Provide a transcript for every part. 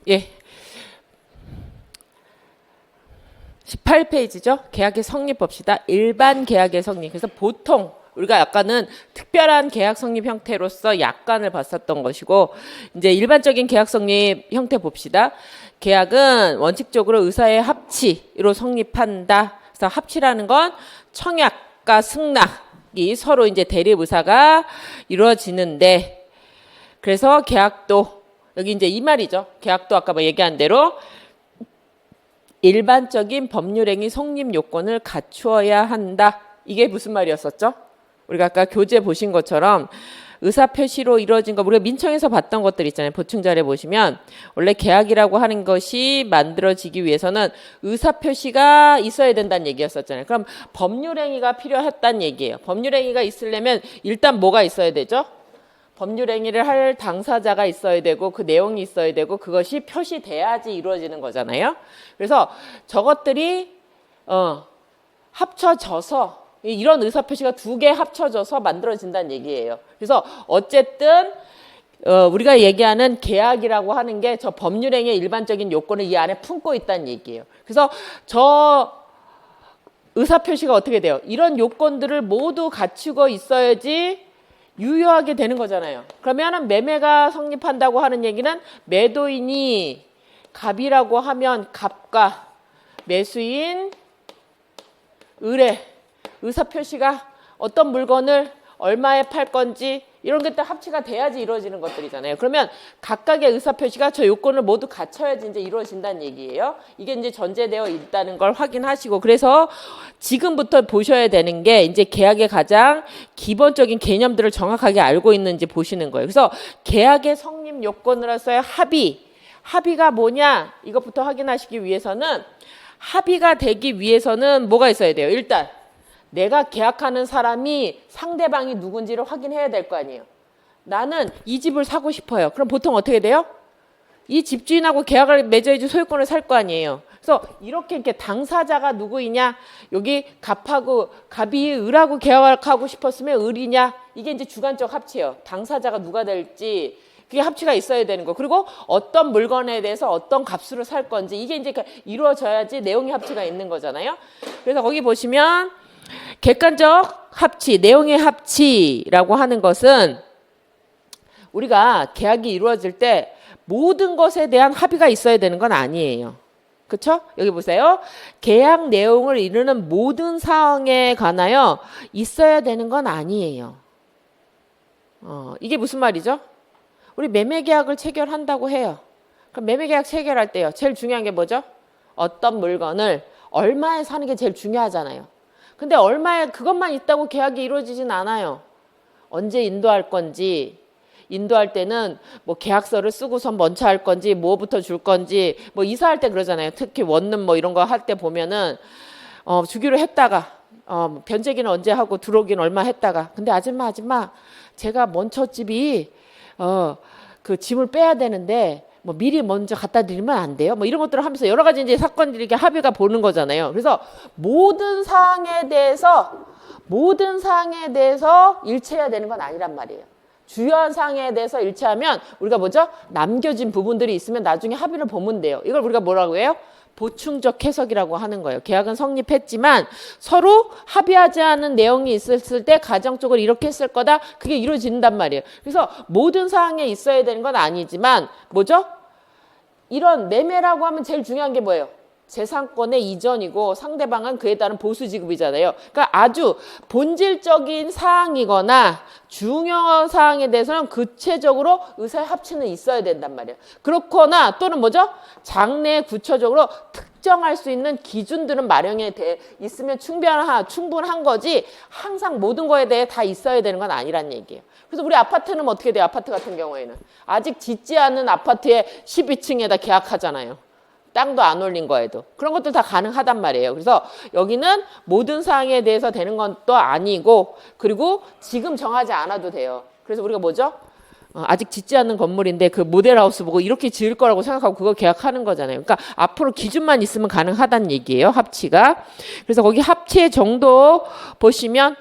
예. 18페이지죠. 계약의 성립 봅시다. 일반 계약의 성립. 그래서 보통 우리가 약간은 특별한 계약 성립 형태로서 약관을 봤었던 것이고, 이제 일반적인 계약 성립 형태 봅시다. 계약은 원칙적으로 의사의 합치로 성립한다. 그래서 합치라는 건 청약과 승낙이 서로 이제 대립 의사가 이루어지는데, 그래서 계약도 여기 이제 이 말이죠. 계약도 아까 뭐 얘기한 대로 일반적인 법률행위 성립 요건을 갖추어야 한다. 이게 무슨 말이었었죠? 우리가 아까 교재 보신 것처럼 의사표시로 이루어진 거, 우리가 민청에서 봤던 것들 있잖아요. 보충자료 보시면 원래 계약이라고 하는 것이 만들어지기 위해서는 의사표시가 있어야 된다는 얘기였었잖아요. 그럼 법률행위가 필요했다는 얘기예요. 법률행위가 있으려면 일단 뭐가 있어야 되죠? 법률행위를 할 당사자가 있어야 되고 그 내용이 있어야 되고 그것이 표시돼야지 이루어지는 거잖아요. 그래서 저것들이 합쳐져서 이런 의사표시가 두 개 합쳐져서 만들어진다는 얘기예요. 그래서 어쨌든 우리가 얘기하는 계약이라고 하는 게 저 법률행위의 일반적인 요건을 이 안에 품고 있다는 얘기예요. 그래서 저 의사표시가 어떻게 돼요? 이런 요건들을 모두 갖추고 있어야지 유효하게 되는 거잖아요. 그러면 매매가 성립한다고 하는 얘기는 매도인이 갑이라고 하면 갑과 매수인 을의 의사표시가 어떤 물건을 얼마에 팔 건지 이런 게 딱 합치가 돼야지 이루어지는 것들이잖아요. 그러면 각각의 의사표시가 저 요건을 모두 갖춰야지 이제 이루어진다는 얘기예요. 이게 이제 전제되어 있다는 걸 확인하시고, 그래서 지금부터 보셔야 되는 게 이제 계약의 가장 기본적인 개념들을 정확하게 알고 있는지 보시는 거예요. 그래서 계약의 성립 요건으로서의 합의가 뭐냐 이것부터 확인하시기 위해서는, 합의가 되기 위해서는 뭐가 있어야 돼요? 일단 내가 계약하는 사람이 상대방이 누군지를 확인해야 될 거 아니에요. 나는 이 집을 사고 싶어요. 그럼 보통 어떻게 돼요? 이 집주인하고 계약을 맺어야지 소유권을 살 거 아니에요. 그래서 이렇게 당사자가 누구이냐, 여기 갑이 을하고 계약하고 싶었으면 을이냐, 이게 이제 주관적 합치예요. 당사자가 누가 될지 그게 합치가 있어야 되는 거. 그리고 어떤 물건에 대해서 어떤 값으로 살 건지 이게 이제 이루어져야지 내용의 합치가 있는 거잖아요. 그래서 거기 보시면 객관적 합치, 내용의 합치라고 하는 것은 우리가 계약이 이루어질 때 모든 것에 대한 합의가 있어야 되는 건 아니에요. 그렇죠? 여기 보세요. 계약 내용을 이루는 모든 사항에 관하여 있어야 되는 건 아니에요. 이게 무슨 말이죠? 우리 매매계약을 체결한다고 해요. 그럼 매매계약 체결할 때요. 제일 중요한 게 뭐죠? 어떤 물건을 얼마에 사는 게 제일 중요하잖아요. 근데 얼마에 그것만 있다고 계약이 이루어지진 않아요. 언제 인도할 건지, 인도할 때는 뭐 계약서를 쓰고선 먼저 할 건지, 뭐부터 줄 건지, 뭐 이사할 때 그러잖아요. 특히 원룸 뭐 이런 거 할 때 보면은 주기로 했다가 변제기는 언제 하고 들어오기는 얼마 했다가, 근데 아줌마 제가 먼저 집이 그 짐을 빼야 되는데 뭐 미리 먼저 갖다 드리면 안 돼요? 뭐 이런 것들을 하면서 여러 가지 이제 사건들이 이렇게 합의가 보는 거잖아요. 그래서 모든 사항에 대해서 일치해야 되는 건 아니란 말이에요. 주요한 사항에 대해서 일치하면 우리가 뭐죠? 남겨진 부분들이 있으면 나중에 합의를 보면 돼요. 이걸 우리가 뭐라고 해요? 보충적 해석이라고 하는 거예요. 계약은 성립했지만 서로 합의하지 않은 내용이 있었을 때 가정적으로 이렇게 했을 거다. 그게 이루어진단 말이에요. 그래서 모든 사항에 있어야 되는 건 아니지만 뭐죠? 이런 매매라고 하면 제일 중요한 게 뭐예요? 재산권의 이전이고 상대방은 그에 따른 보수 지급이잖아요. 그러니까 아주 본질적인 사항이거나 중요한 사항에 대해서는 구체적으로 의사의 합치는 있어야 된단 말이에요. 그렇거나 또는 뭐죠? 장래에 구체적으로 특정할 수 있는 기준들은 마련이 돼 있으면 충분한 거지 항상 모든 거에 대해 다 있어야 되는 건 아니란 얘기예요. 그래서 우리 아파트는 어떻게 돼요? 아파트 같은 경우에는 아직 짓지 않은 아파트에 12층에다 계약하잖아요. 땅도 안 올린 거에도. 그런 것도 다 가능하단 말이에요. 그래서 여기는 모든 사항에 대해서 되는 건 또 아니고, 그리고 지금 정하지 않아도 돼요. 그래서 우리가 뭐죠? 아직 짓지 않는 건물인데 그 모델하우스 보고 이렇게 지을 거라고 생각하고 그거 계약하는 거잖아요. 그러니까 앞으로 기준만 있으면 가능하다는 얘기예요. 합치가. 그래서 거기 합치의 정도 보시면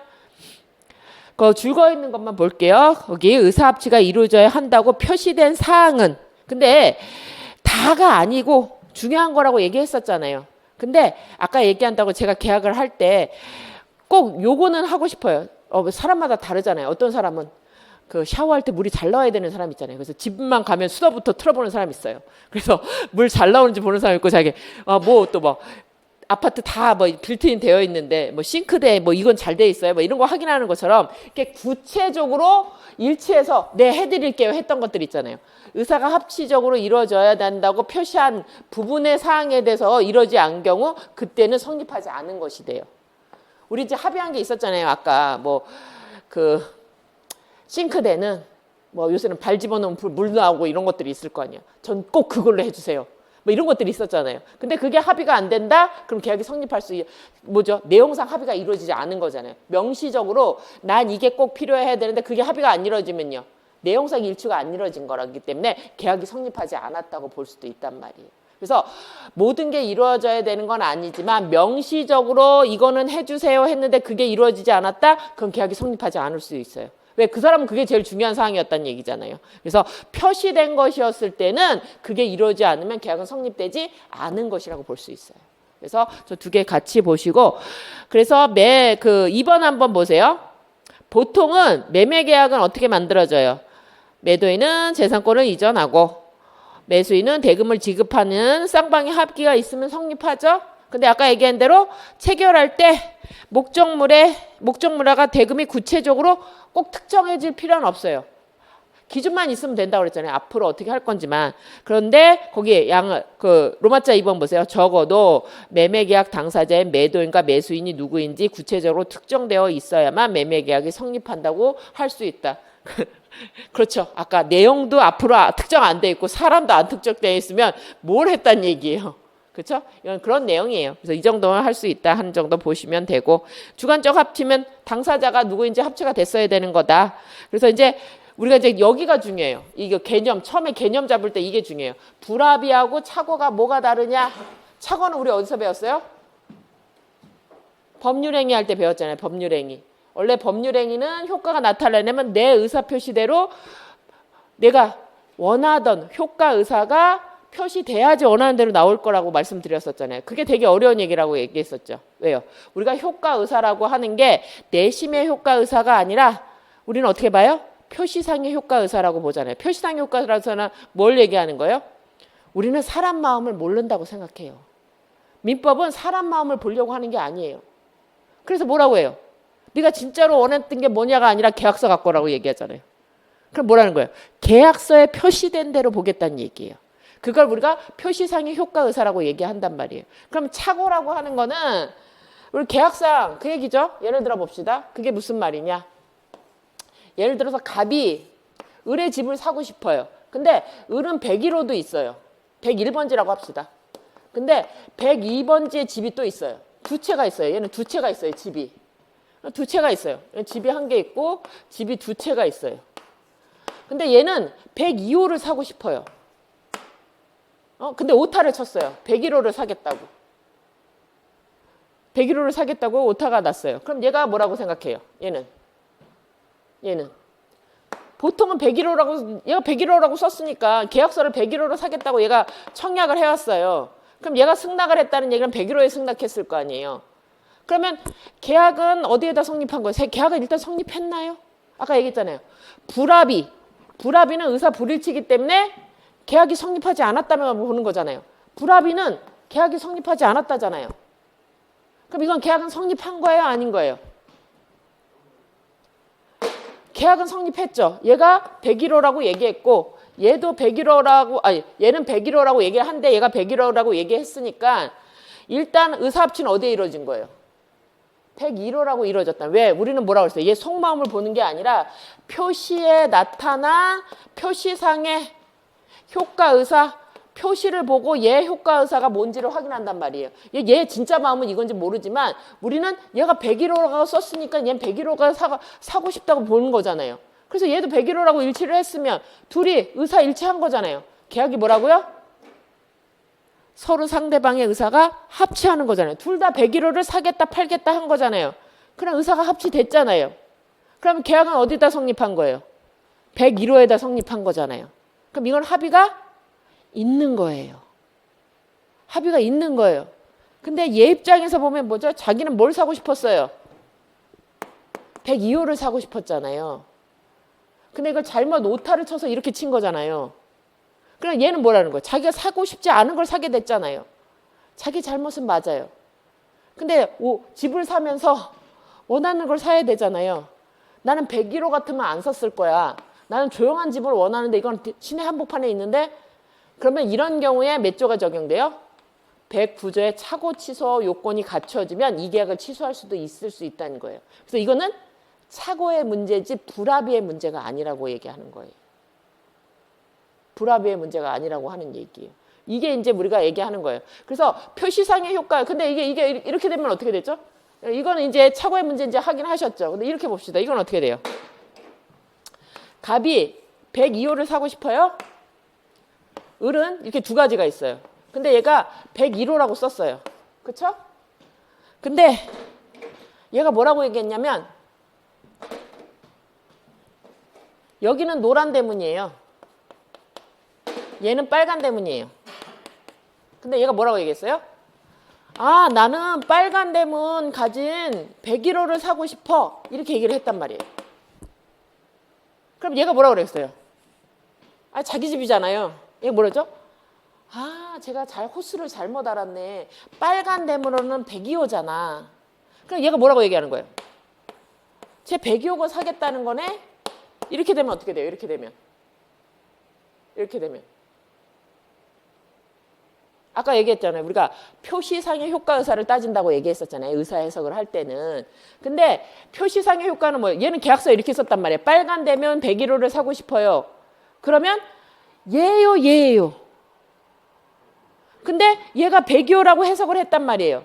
그 줄거 있는 것만 볼게요. 거기 의사합치가 이루어져야 한다고 표시된 사항은, 근데 다가 아니고 중요한 거라고 얘기했었잖아요. 근데 아까 얘기한다고 제가 계약을 할 때 꼭 요거는 하고 싶어요. 사람마다 다르잖아요. 어떤 사람은 그 샤워할 때 물이 잘 나와야 되는 사람 있잖아요. 그래서 집만 가면 수도부터 틀어보는 사람 있어요. 그래서 물 잘 나오는지 보는 사람 있고, 자기 뭐 아파트 다 뭐 빌트인 되어 있는데 뭐 싱크대 뭐 이건 잘 돼 있어요. 뭐 이런 거 확인하는 것처럼 이렇게 구체적으로 일치해서 네 해드릴게요 했던 것들 있잖아요. 의사가 합치적으로 이루어져야 된다고 표시한 부분의 사항에 대해서 이러지 않은 경우 그때는 성립하지 않은 것이 돼요. 우리 이제 합의한 게 있었잖아요. 아까 뭐 그 싱크대는 뭐 요새는 발 집어넣으면 물 나오고 이런 것들이 있을 거 아니에요. 전 꼭 그걸로 해주세요. 뭐 이런 것들이 있었잖아요. 근데 그게 합의가 안 된다? 그럼 계약이 성립할 수 뭐죠? 내용상 합의가 이루어지지 않은 거잖아요. 명시적으로 난 이게 꼭 필요해야 되는데 그게 합의가 안 이루어지면요. 내용상 일치가 안 이루어진 거라기 때문에 계약이 성립하지 않았다고 볼 수도 있단 말이에요. 그래서 모든 게 이루어져야 되는 건 아니지만 명시적으로 이거는 해주세요 했는데 그게 이루어지지 않았다? 그럼 계약이 성립하지 않을 수 있어요. 왜? 그 사람은 그게 제일 중요한 사항이었다는 얘기잖아요. 그래서 표시된 것이었을 때는 그게 이루어지지 않으면 계약은 성립되지 않은 것이라고 볼 수 있어요. 그래서 저 두 개 같이 보시고, 그래서 2번 한번 보세요. 보통은 매매 계약은 어떻게 만들어져요? 매도인은 재산권을 이전하고 매수인은 대금을 지급하는 쌍방의 합의가 있으면 성립하죠. 근데 아까 얘기한 대로 체결할 때 목적물화가 대금이 구체적으로 꼭 특정해질 필요는 없어요. 기준만 있으면 된다고 그랬잖아요. 앞으로 어떻게 할 건지만. 그런데 거기에 로마자 2번 보세요. 적어도 매매계약 당사자의 매도인과 매수인이 누구인지 구체적으로 특정되어 있어야만 매매계약이 성립한다고 할 수 있다. 그렇죠. 아까 내용도 앞으로 특정 안 돼 있고 사람도 안 특정되어 있으면 뭘 했단 얘기예요. 그렇죠? 이건 그런 내용이에요. 그래서 이 정도는 할 수 있다 하는 정도 보시면 되고, 주관적 합치면 당사자가 누구인지 합체가 됐어야 되는 거다. 그래서 이제 우리가 이제 여기가 중요해요. 이거 처음에 개념 잡을 때 이게 중요해요. 불합의하고 착오가 뭐가 다르냐? 착오는 우리 어디서 배웠어요? 법률행위 할 때 배웠잖아요. 법률행위. 원래 법률행위는 효과가 나타나려면 내 의사표시대로 내가 원하던 효과 의사가 표시돼야지 원하는 대로 나올 거라고 말씀드렸었잖아요. 그게 되게 어려운 얘기라고 얘기했었죠. 왜요? 우리가 효과 의사라고 하는 게 내심의 효과 의사가 아니라 우리는 어떻게 봐요? 표시상의 효과 의사라고 보잖아요. 표시상의 효과 의사는 뭘 얘기하는 거예요? 우리는 사람 마음을 모른다고 생각해요. 민법은 사람 마음을 보려고 하는 게 아니에요. 그래서 뭐라고 해요? 네가 진짜로 원했던 게 뭐냐가 아니라 계약서 갖고 오라고 얘기하잖아요. 그럼 뭐라는 거예요? 계약서에 표시된 대로 보겠다는 얘기예요. 그걸 우리가 표시상의 효과 의사라고 얘기한단 말이에요. 그럼 착오라고 하는 거는 우리 계약상 그 얘기죠. 예를 들어 봅시다. 그게 무슨 말이냐? 예를 들어서 갑이 을의 집을 사고 싶어요. 근데 을은 101호도 있어요. 101번지라고 합시다. 근데 102번지의 집이 또 있어요. 두 채가 있어요. 얘는 두 채가 있어요. 집이. 두 채가 있어요. 집이 한 개 있고 집이 두 채가 있어요. 근데 얘는 102호를 사고 싶어요. 근데 오타를 쳤어요. 101호를 사겠다고. 101호를 사겠다고 오타가 났어요. 그럼 얘가 뭐라고 생각해요? 얘는 보통은 101호라고 얘가 101호라고 썼으니까 계약서를 101호로 사겠다고 얘가 청약을 해왔어요. 그럼 얘가 승낙을 했다는 얘기는 101호에 승낙했을 거 아니에요. 그러면 계약은 어디에다 성립한 거예요? 계약은 일단 성립했나요? 아까 얘기했잖아요. 불합의는 의사 불일치이기 때문에 계약이 성립하지 않았다면 보는 거잖아요. 불합의는 계약이 성립하지 않았다잖아요. 그럼 이건 계약은 성립한 거예요? 아닌 거예요? 계약은 성립했죠. 얘가 101호라고 얘기했고 얘도 101호라고 얘는 101호라고 얘기한데 얘가 101호라고 얘기했으니까 일단 의사합치는 어디에 이루어진 거예요? 101호라고 이루어졌다. 왜? 우리는 뭐라고 했어요? 얘 속마음을 보는 게 아니라 표시에 나타난 표시상의 효과 의사 표시를 보고 얘 효과 의사가 뭔지를 확인한단 말이에요. 얘 진짜 마음은 이건지 모르지만 우리는 얘가 101호라고 썼으니까 얘는 101호가 사고 싶다고 보는 거잖아요. 그래서 얘도 101호라고 일치를 했으면 둘이 의사 일치한 거잖아요. 계약이 뭐라고요? 서로 상대방의 의사가 합치하는 거잖아요. 둘 다 101호를 사겠다 팔겠다 한 거잖아요. 그럼 의사가 합치됐잖아요. 그럼 계약은 어디다 성립한 거예요? 101호에다 성립한 거잖아요. 그럼 이건 합의가 있는 거예요. 합의가 있는 거예요. 근데 얘 입장에서 보면 뭐죠? 자기는 뭘 사고 싶었어요? 102호를 사고 싶었잖아요. 근데 이걸 잘못 오타를 쳐서 이렇게 친 거잖아요. 그럼 얘는 뭐라는 거예요? 자기가 사고 싶지 않은 걸 사게 됐잖아요. 자기 잘못은 맞아요. 근데 집을 사면서 원하는 걸 사야 되잖아요. 나는 101호 같으면 안 샀을 거야. 나는 조용한 집을 원하는데 이건 시내 한복판에 있는데 그러면 이런 경우에 몇 조가 적용돼요? 109조의 차고 취소 요건이 갖춰지면 이 계약을 취소할 수도 있을 수 있다는 거예요. 그래서 이거는 착오의 문제지 불합의의 문제가 아니라고 얘기하는 거예요. 불합의의 문제가 아니라고 하는 얘기예요. 이게 이제 우리가 얘기하는 거예요. 그래서 표시상의 효과, 근데 이게 이렇게 되면 어떻게 되죠? 이거는 이제 착오의 문제인지 확인하셨죠? 근데 이렇게 봅시다. 이건 어떻게 돼요? 갑이 102호를 사고 싶어요? 을은 이렇게 두 가지가 있어요. 근데 얘가 101호라고 썼어요. 그쵸? 근데 얘가 뭐라고 얘기했냐면 여기는 노란 대문이에요. 얘는 빨간 대문이에요. 근데 얘가 뭐라고 얘기했어요? 아, 나는 빨간 대문 가진 101호를 사고 싶어. 이렇게 얘기를 했단 말이에요. 그럼 얘가 뭐라고 그랬어요? 아, 자기 집이잖아요. 얘가 뭐랬죠? 아, 제가 호수를 잘못 알았네. 빨간 대문으로는 102호잖아. 그럼 얘가 뭐라고 얘기하는 거예요? 제 102호가 사겠다는 거네? 이렇게 되면 어떻게 돼요? 이렇게 되면. 아까 얘기했잖아요. 우리가 표시상의 효과 의사를 따진다고 얘기했었잖아요. 의사 해석을 할 때는. 근데 표시상의 효과는 뭐예요? 얘는 계약서에 이렇게 썼단 말이에요. 빨간 되면 101호를 사고 싶어요. 그러면 얘예요. 근데 얘가 102호라고 해석을 했단 말이에요.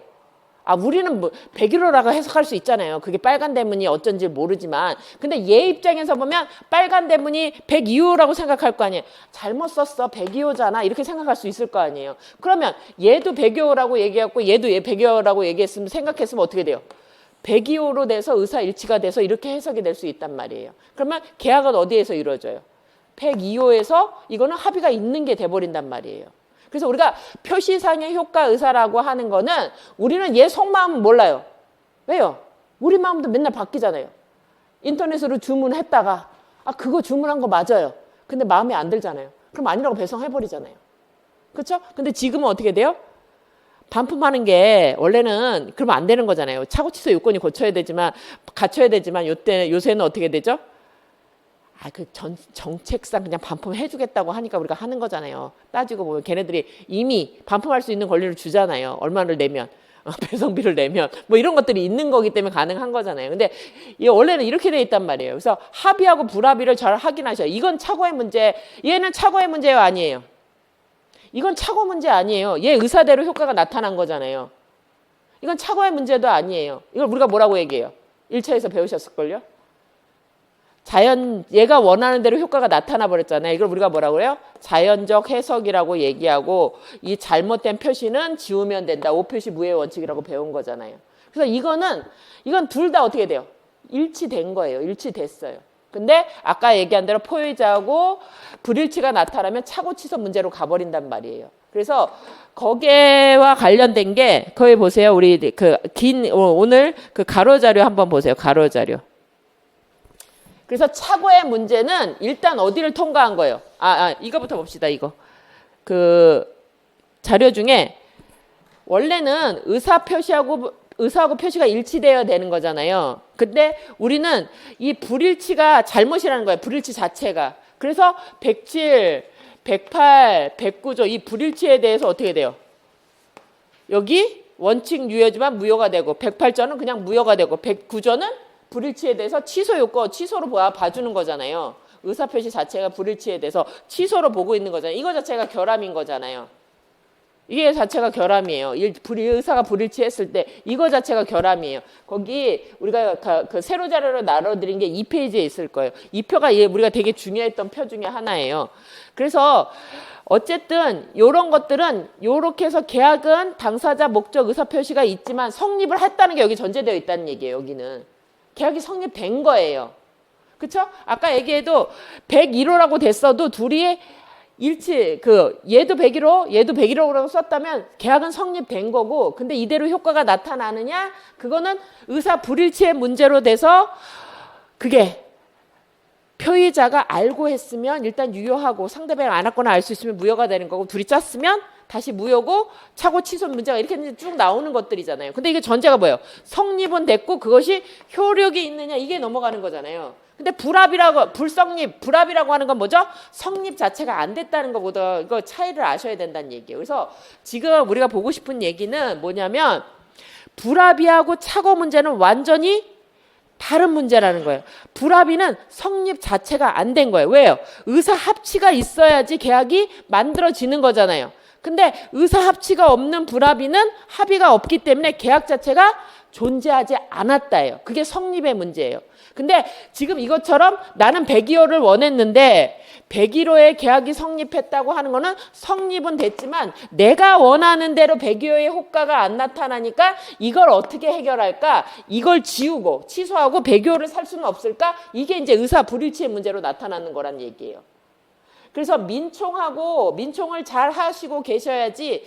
아, 우리는 101호라고 해석할 수 있잖아요. 그게 빨간 대문이 어쩐지 모르지만. 근데 얘 입장에서 보면 빨간 대문이 102호라고 생각할 거 아니에요. 잘못 썼어. 102호잖아. 이렇게 생각할 수 있을 거 아니에요. 그러면 얘도 102호라고 얘기했고 얘도 얘 102호라고 얘기했으면 생각했으면 어떻게 돼요? 102호로 돼서 의사일치가 돼서 이렇게 해석이 될 수 있단 말이에요. 그러면 계약은 어디에서 이루어져요? 102호에서 이거는 합의가 있는 게 돼버린단 말이에요. 그래서 우리가 표시상의 효과 의사라고 하는 거는 우리는 얘 속마음은 몰라요. 왜요? 우리 마음도 맨날 바뀌잖아요. 인터넷으로 주문했다가 아, 그거 주문한 거 맞아요. 근데 마음에 안 들잖아요. 그럼 아니라고 배송해버리잖아요. 그렇죠? 근데 지금은 어떻게 돼요? 반품하는 게 원래는 그러면 안 되는 거잖아요. 차고 취소 요건이 갖춰야 되지만 요새는 어떻게 되죠? 아, 정책상 그냥 반품해주겠다고 하니까 우리가 하는 거잖아요. 따지고 보면 걔네들이 이미 반품할 수 있는 권리를 주잖아요. 얼마를 내면, 배송비를 내면, 뭐 이런 것들이 있는 거기 때문에 가능한 거잖아요. 근데 원래는 이렇게 돼 있단 말이에요. 그래서 합의하고 불합의를 잘 확인하셔요. 이건 착오의 문제, 얘는 착오의 문제요, 아니에요? 이건 착오 문제 아니에요. 얘 의사대로 효과가 나타난 거잖아요. 이건 착오의 문제도 아니에요. 이걸 우리가 뭐라고 얘기해요? 1차에서 배우셨을걸요? 얘가 원하는 대로 효과가 나타나 버렸잖아요. 이걸 우리가 뭐라고 그래요? 자연적 해석이라고 얘기하고 이 잘못된 표시는 지우면 된다. 오표시 무효의 원칙이라고 배운 거잖아요. 그래서 이건 둘 다 어떻게 돼요? 일치된 거예요. 일치됐어요. 근데 아까 얘기한 대로 포유자하고 불일치가 나타나면 차고 취소 문제로 가버린단 말이에요. 그래서 거기와 관련된 게 거기 보세요. 우리 오늘 그 가로 자료 한번 보세요. 가로 자료. 그래서 착오의 문제는 일단 어디를 통과한 거예요? 이거부터 봅시다. 이거. 그 자료 중에 원래는 의사하고 표시가 일치되어야 되는 거잖아요. 근데 우리는 이 불일치가 잘못이라는 거예요. 불일치 자체가. 그래서 107, 108, 109조 이 불일치에 대해서 어떻게 돼요? 여기 원칙 유효지만 무효가 되고 108조는 그냥 무효가 되고 109조는 불일치에 대해서 취소 요건, 취소로 봐주는 거잖아요. 의사표시 자체가 불일치에 대해서 취소로 보고 있는 거잖아요. 이거 자체가 결함인 거잖아요. 이게 자체가 결함이에요. 의사가 불일치했을 때 이거 자체가 결함이에요. 거기 우리가 그 세로 자료로 나눠드린 게 2페이지에 있을 거예요. 이 표가 우리가 되게 중요했던 표 중에 하나예요. 그래서 어쨌든 이런 것들은 이렇게 해서 계약은 당사자 목적 의사표시가 있지만 성립을 했다는 게 여기 전제되어 있다는 얘기예요. 여기는. 계약이 성립된 거예요. 그렇죠? 아까 얘기해도 101호라고 됐어도 둘이 얘도 100일호라고 썼다면 계약은 성립된 거고, 근데 이대로 효과가 나타나느냐? 그거는 의사 불일치의 문제로 돼서 그게 표의자가 알고 했으면 일단 유효하고 상대방이 안 했거나 알 수 있으면 무효가 되는 거고, 둘이 짰으면 다시 무효고 차고 취소 문제가 이렇게 쭉 나오는 것들이잖아요. 근데 이게 전제가 뭐예요? 성립은 됐고 그것이 효력이 있느냐, 이게 넘어가는 거잖아요. 근데 불합이라고 하는 건 뭐죠? 성립 자체가 안 됐다는 것보다 이거 차이를 아셔야 된다는 얘기예요. 그래서 지금 우리가 보고 싶은 얘기는 뭐냐면 불합의하고 착오 문제는 완전히 다른 문제라는 거예요. 불합의는 성립 자체가 안 된 거예요. 왜요? 의사 합치가 있어야지 계약이 만들어지는 거잖아요. 근데 의사 합치가 없는 불합의는 합의가 없기 때문에 계약 자체가 존재하지 않았다예요. 그게 성립의 문제예요. 근데 지금 이것처럼 나는 102호를 원했는데 101호의 계약이 성립했다고 하는 거는 성립은 됐지만 내가 원하는 대로 102호의 효과가 안 나타나니까 이걸 어떻게 해결할까? 이걸 지우고 취소하고 102호를 살 수는 없을까? 이게 이제 의사 불일치의 문제로 나타나는 거란 얘기예요. 그래서 민총을 잘 하시고 계셔야지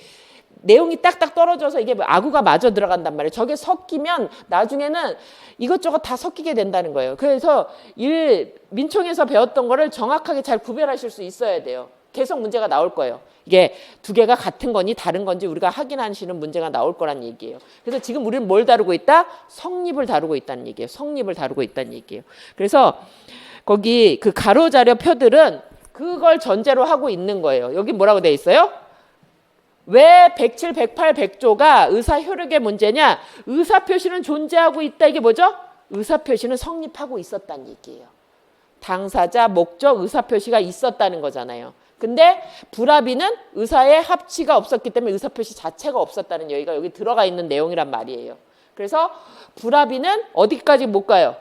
내용이 딱딱 떨어져서 이게 아구가 마저 들어간단 말이에요. 저게 섞이면 나중에는 이것저것 다 섞이게 된다는 거예요. 그래서 민총에서 배웠던 거를 정확하게 잘 구별하실 수 있어야 돼요. 계속 문제가 나올 거예요. 이게 두 개가 같은 거니 다른 건지 우리가 확인하시는 문제가 나올 거란 얘기예요. 그래서 지금 우리는 뭘 다루고 있다? 성립을 다루고 있다는 얘기예요. 성립을 다루고 있다는 얘기예요. 그래서 거기 그 가로자료 표들은 그걸 전제로 하고 있는 거예요. 여기 뭐라고 돼 있어요? 왜 107, 108, 100조가 의사 효력의 문제냐? 의사 표시는 존재하고 있다. 이게 뭐죠? 의사 표시는 성립하고 있었다는 얘기예요. 당사자, 목적, 의사 표시가 있었다는 거잖아요. 근데 불합의는 의사의 합치가 없었기 때문에 의사 표시 자체가 없었다는 얘기가 여기 들어가 있는 내용이란 말이에요. 그래서 불합의는 어디까지 못 가요?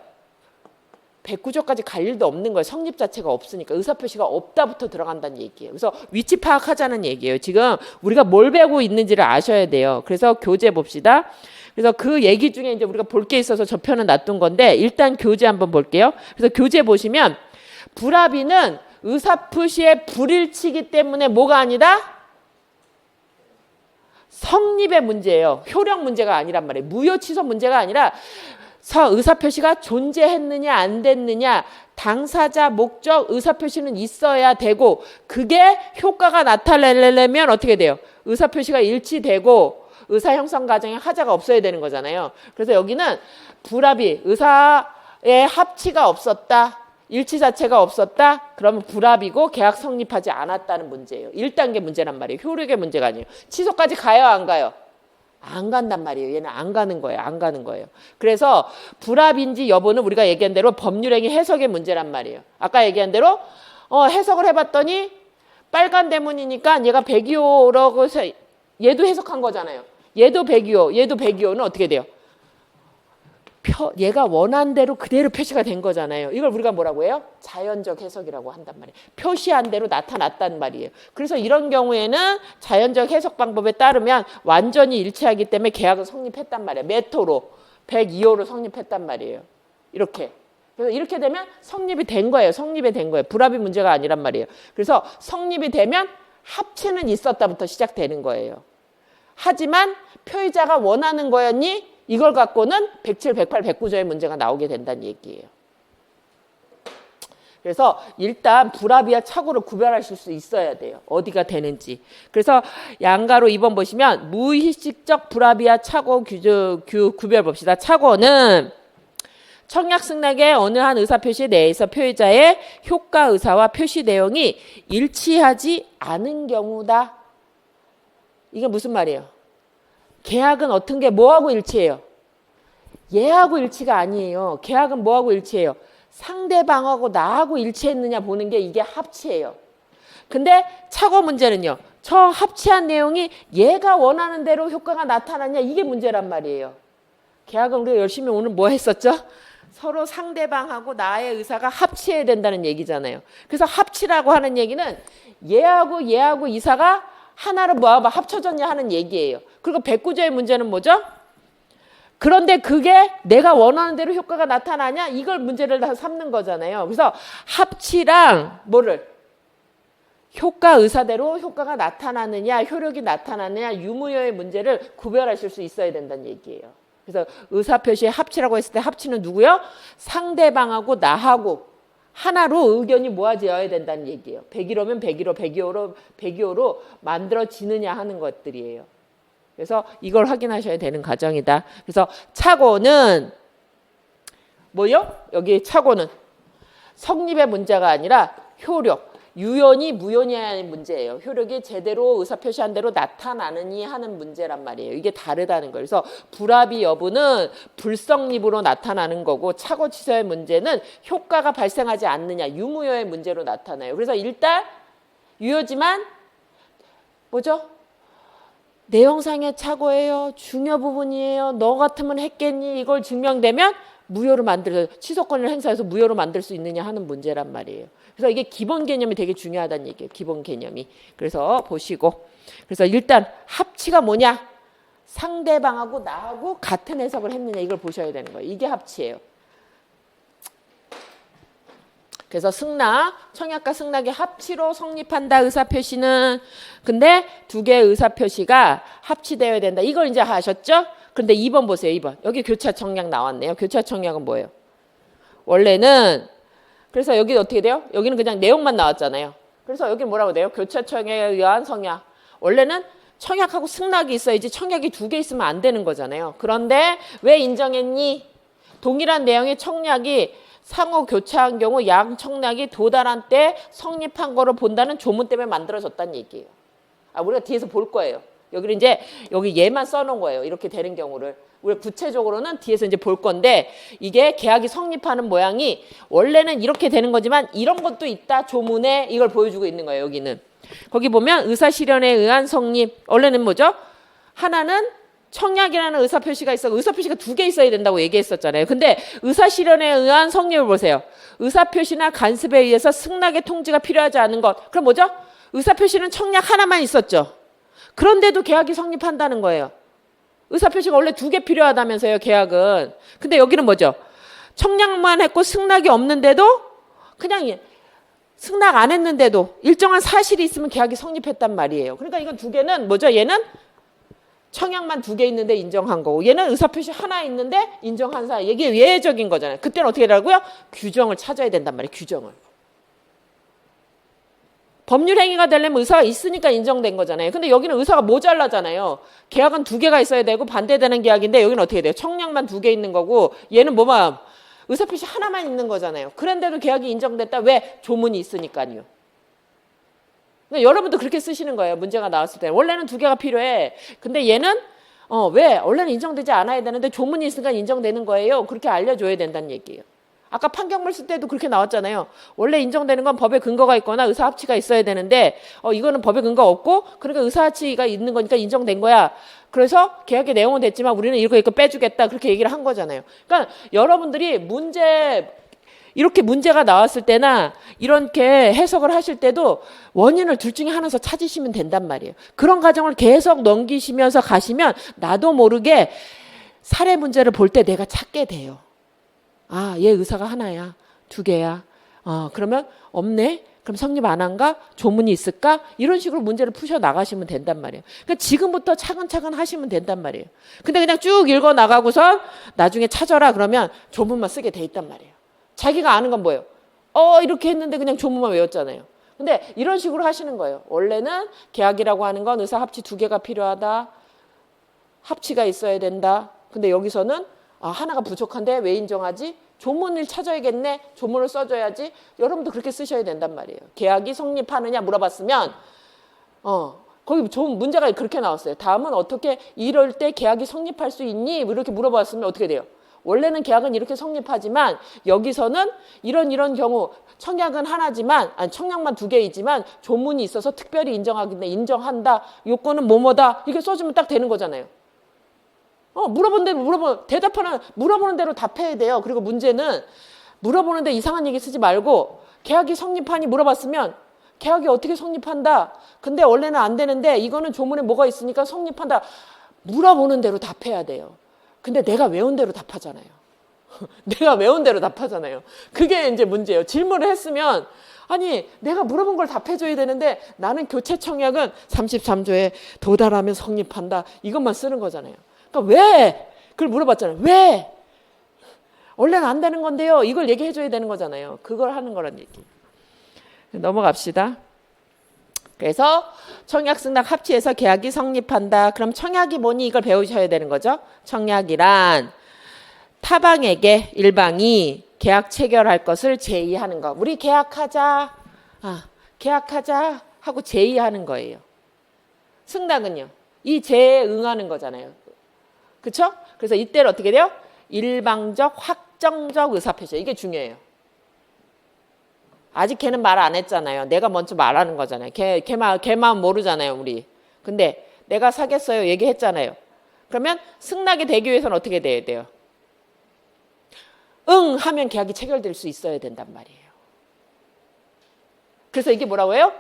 109조까지 갈 일도 없는 거예요. 성립 자체가 없으니까. 의사표시가 없다부터 들어간다는 얘기예요. 그래서 위치 파악하자는 얘기예요. 지금 우리가 뭘 배우고 있는지를 아셔야 돼요. 그래서 교재 봅시다. 그래서 그 얘기 중에 이제 우리가 볼 게 있어서 저 편은 놔둔 건데 일단 교재 한번 볼게요. 그래서 교재 보시면 불합의는 의사표시의 불일치이기 때문에 뭐가 아니다? 성립의 문제예요. 효력 문제가 아니란 말이에요. 무효 취소 문제가 아니라 의사표시가 존재했느냐 안 됐느냐, 당사자, 목적, 의사표시는 있어야 되고 그게 효과가 나타내려면 어떻게 돼요? 의사표시가 일치되고 의사 형성 과정에 하자가 없어야 되는 거잖아요. 그래서 여기는 불합의, 의사의 합치가 없었다, 일치 자체가 없었다, 그러면 불합의고 계약 성립하지 않았다는 문제예요. 1단계 문제란 말이에요. 효력의 문제가 아니에요. 취소까지 가요 안 가요? 안 간단 말이에요. 얘는 안 가는 거예요. 안 가는 거예요. 그래서 불합인지 여부는 우리가 얘기한 대로 법률행위 해석의 문제란 말이에요. 아까 얘기한 대로 해석을 해봤더니 빨간 대문이니까 얘가 102호라고 해서 얘도 해석한 거잖아요. 얘도 102호, 얘도 102호는 어떻게 돼요? 얘가 원한 대로 그대로 표시가 된 거잖아요. 이걸 우리가 뭐라고 해요? 자연적 해석이라고 한단 말이에요. 표시한 대로 나타났단 말이에요. 그래서 이런 경우에는 자연적 해석 방법에 따르면 완전히 일치하기 때문에 계약은 성립했단 말이에요. 메토로 102호로 성립했단 말이에요. 이렇게. 그래서 이렇게 되면 성립이 된 거예요. 성립이 된 거예요. 불합의 문제가 아니란 말이에요. 그래서 성립이 되면 합치는 있었다부터 시작되는 거예요. 하지만 표의자가 원하는 거였니? 이걸 갖고는 107, 108, 109조의 문제가 나오게 된다는 얘기예요. 그래서 일단 불합의와 착오를 구별하실 수 있어야 돼요. 어디가 되는지. 그래서 양가로 2번 보시면 무의식적 불합의와 착오 구별 봅시다. 착오는 청약승낙의 어느 한 의사표시 내에서 표의자의 효과 의사와 표시 내용이 일치하지 않은 경우다. 이게 무슨 말이에요? 계약은 어떤 게 뭐하고 일치해요? 얘하고 일치가 아니에요. 계약은 뭐하고 일치해요? 상대방하고 나하고 일치했느냐 보는 게 이게 합치예요. 근데 착오 문제는요. 저 합치한 내용이 얘가 원하는 대로 효과가 나타나냐 이게 문제란 말이에요. 계약은 우리가 열심히 오늘 뭐 했었죠? 서로 상대방하고 나의 의사가 합치해야 된다는 얘기잖아요. 그래서 합치라고 하는 얘기는 얘하고 이사가 하나로 모아봐 합쳐졌냐 하는 얘기예요. 그리고 109조의 문제는 뭐죠? 그런데 그게 내가 원하는 대로 효과가 나타나냐? 이걸 문제를 다 삼는 거잖아요. 그래서 합치랑 뭐를? 효과 의사대로 효과가 나타나느냐, 효력이 나타나느냐, 유무효의 문제를 구별하실 수 있어야 된다는 얘기예요. 그래서 의사표시의 합치라고 했을 때 합치는 누구요? 상대방하고 나하고 하나로 의견이 모아져야 된다는 얘기예요. 101호면 101호, 102호로 만들어지느냐 하는 것들이에요. 그래서 이걸 확인하셔야 되는 과정이다. 그래서 착오는 뭐요? 여기 착오는 성립의 문제가 아니라 효력, 유연이 무연이의 문제예요. 효력이 제대로 의사표시한 대로 나타나느니 하는 문제란 말이에요. 이게 다르다는 거예요. 그래서 불합의 여부는 불성립으로 나타나는 거고 착오 취소의 문제는 효과가 발생하지 않느냐, 유무효의 문제로 나타나요. 그래서 일단 유효지만 뭐죠? 내용상의 착오예요. 중요 부분이에요. 너 같으면 했겠니? 이걸 증명되면 무효로 취소권을 행사해서 무효로 만들 수 있느냐 하는 문제란 말이에요. 그래서 이게 기본 개념이 되게 중요하다는 얘기예요. 기본 개념이. 그래서 보시고. 그래서 일단 합치가 뭐냐? 상대방하고 나하고 같은 해석을 했느냐 이걸 보셔야 되는 거예요. 이게 합치예요. 그래서 승낙, 청약과 승낙의 합치로 성립한다 의사표시는. 근데 두 개의 의사표시가 합치되어야 된다. 이걸 이제 하셨죠? 근데 2번 보세요. 2번. 여기 교차 청약 나왔네요. 교차 청약은 뭐예요? 원래는 그래서 여기 어떻게 돼요? 여기는 그냥 내용만 나왔잖아요. 그래서 여기 뭐라고 돼요? 교차 청약에 의한 성약. 원래는 청약하고 승낙이 있어야지 청약이 두 개 있으면 안 되는 거잖아요. 그런데 왜 인정했니? 동일한 내용의 청약이 상호 교차한 경우 양 청약이 도달한 때 성립한 거로 본다는 조문 때문에 만들어졌다는 얘기예요. 우리가 뒤에서 볼 거예요. 여기는 이제 여기 얘만 써놓은 거예요. 이렇게 되는 경우를. 우리 구체적으로는 뒤에서 이제 볼 건데 이게 계약이 성립하는 모양이 원래는 이렇게 되는 거지만 이런 것도 있다. 조문에 이걸 보여주고 있는 거예요. 여기는. 거기 보면 의사실현에 의한 성립. 원래는 뭐죠? 하나는 청약이라는 의사표시가 있어. 의사표시가 두 개 있어야 된다고 얘기했었잖아요. 근데 의사실현에 의한 성립을 보세요. 의사표시나 간섭에 의해서 승낙의 통지가 필요하지 않은 것. 그럼 뭐죠? 의사표시는 청약 하나만 있었죠. 그런데도 계약이 성립한다는 거예요. 의사표시가 원래 두 개 필요하다면서요, 계약은. 근데 여기는 뭐죠? 청약만 했고 승낙이 없는데도 그냥 승낙 안 했는데도 일정한 사실이 있으면 계약이 성립했단 말이에요. 그러니까 이건 두 개는 뭐죠? 얘는 청약만 두 개 있는데 인정한 거고 얘는 의사표시 하나 있는데 인정한 사실. 이게 예외적인 거잖아요. 그때는 어떻게 되라고요? 규정을 찾아야 된단 말이에요. 규정을. 법률 행위가 되려면 의사가 있으니까 인정된 거잖아요. 근데 여기는 의사가 모자라잖아요. 계약은 두 개가 있어야 되고 반대되는 계약인데 여기는 어떻게 돼요? 청약만 두 개 있는 거고 얘는 뭐만 의사표시 하나만 있는 거잖아요. 그런데도 계약이 인정됐다. 왜? 조문이 있으니까요. 그러니까 여러분도 그렇게 쓰시는 거예요. 문제가 나왔을 때. 원래는 두 개가 필요해. 근데 얘는 왜? 원래는 인정되지 않아야 되는데 조문이 있으니까 인정되는 거예요. 그렇게 알려줘야 된다는 얘기예요. 아까 판결문 쓸 때도 그렇게 나왔잖아요. 원래 인정되는 건 법에 근거가 있거나 의사합치가 있어야 되는데 이거는 법에 근거 없고 그러니까 의사합치가 있는 거니까 인정된 거야. 그래서 계약의 내용은 됐지만 우리는 이거 빼주겠다. 그렇게 얘기를 한 거잖아요. 그러니까 여러분들이 이렇게 문제가 나왔을 때나 이렇게 해석을 하실 때도 원인을 둘 중에 하나서 찾으시면 된단 말이에요. 그런 과정을 계속 넘기시면서 가시면 나도 모르게 사례 문제를 볼 때 내가 찾게 돼요. 얘 의사가 하나야, 두 개야. 그러면 없네? 그럼 성립 안 한가? 조문이 있을까? 이런 식으로 문제를 푸셔 나가시면 된단 말이에요. 그러니까 지금부터 차근차근 하시면 된단 말이에요. 근데 그냥 쭉 읽어 나가고서 나중에 찾아라 그러면 조문만 쓰게 돼 있단 말이에요. 자기가 아는 건 뭐예요? 이렇게 했는데 그냥 조문만 외웠잖아요. 근데 이런 식으로 하시는 거예요. 원래는 계약이라고 하는 건 의사 합치 두 개가 필요하다. 합치가 있어야 된다. 근데 여기서는 하나가 부족한데 왜 인정하지? 조문을 찾아야겠네. 조문을 써줘야지. 여러분도 그렇게 쓰셔야 된단 말이에요. 계약이 성립하느냐 물어봤으면 거기 문제가 그렇게 나왔어요. 다음은 어떻게 이럴 때 계약이 성립할 수 있니? 이렇게 물어봤으면 어떻게 돼요? 원래는 계약은 이렇게 성립하지만 여기서는 이런 경우 청약은 하나지만 청약만 두 개이지만 조문이 있어서 특별히 인정한다. 요건은 뭐뭐다. 이렇게 써주면 딱 되는 거잖아요. 물어보는 대로 답해야 돼요. 그리고 문제는 물어보는데 이상한 얘기 쓰지 말고 계약이 성립하니 물어봤으면 계약이 어떻게 성립한다. 근데 원래는 안 되는데 이거는 조문에 뭐가 있으니까 성립한다. 물어보는 대로 답해야 돼요. 근데 내가 외운 대로 답하잖아요. 내가 외운 대로 답하잖아요. 그게 이제 문제예요. 질문을 했으면 아니 내가 물어본 걸 답해줘야 되는데 나는 교체 청약은 33조에 도달하면 성립한다 이것만 쓰는 거잖아요. 그러니까 왜? 그걸 물어봤잖아요. 왜? 원래는 안 되는 건데요. 이걸 얘기해줘야 되는 거잖아요. 그걸 하는 거란 얘기. 넘어갑시다. 그래서 청약 승낙 합치해서 계약이 성립한다. 그럼 청약이 뭐니 이걸 배우셔야 되는 거죠. 청약이란 타방에게 일방이 계약 체결할 것을 제의하는 거. 우리 계약하자. 계약하자 하고 제의하는 거예요. 승낙은요. 이 제의에 응하는 거잖아요. 그렇죠? 그래서 이때는 어떻게 돼요? 일방적 확정적 의사표시. 이게 중요해요. 아직 걔는 말 안 했잖아요. 내가 먼저 말하는 거잖아요. 걔 마음 모르잖아요, 우리. 근데 내가 사겠어요 얘기했잖아요. 그러면 승낙이 되기 위해서는 어떻게 돼야 돼요? 응 하면 계약이 체결될 수 있어야 된단 말이에요. 그래서 이게 뭐라고 해요?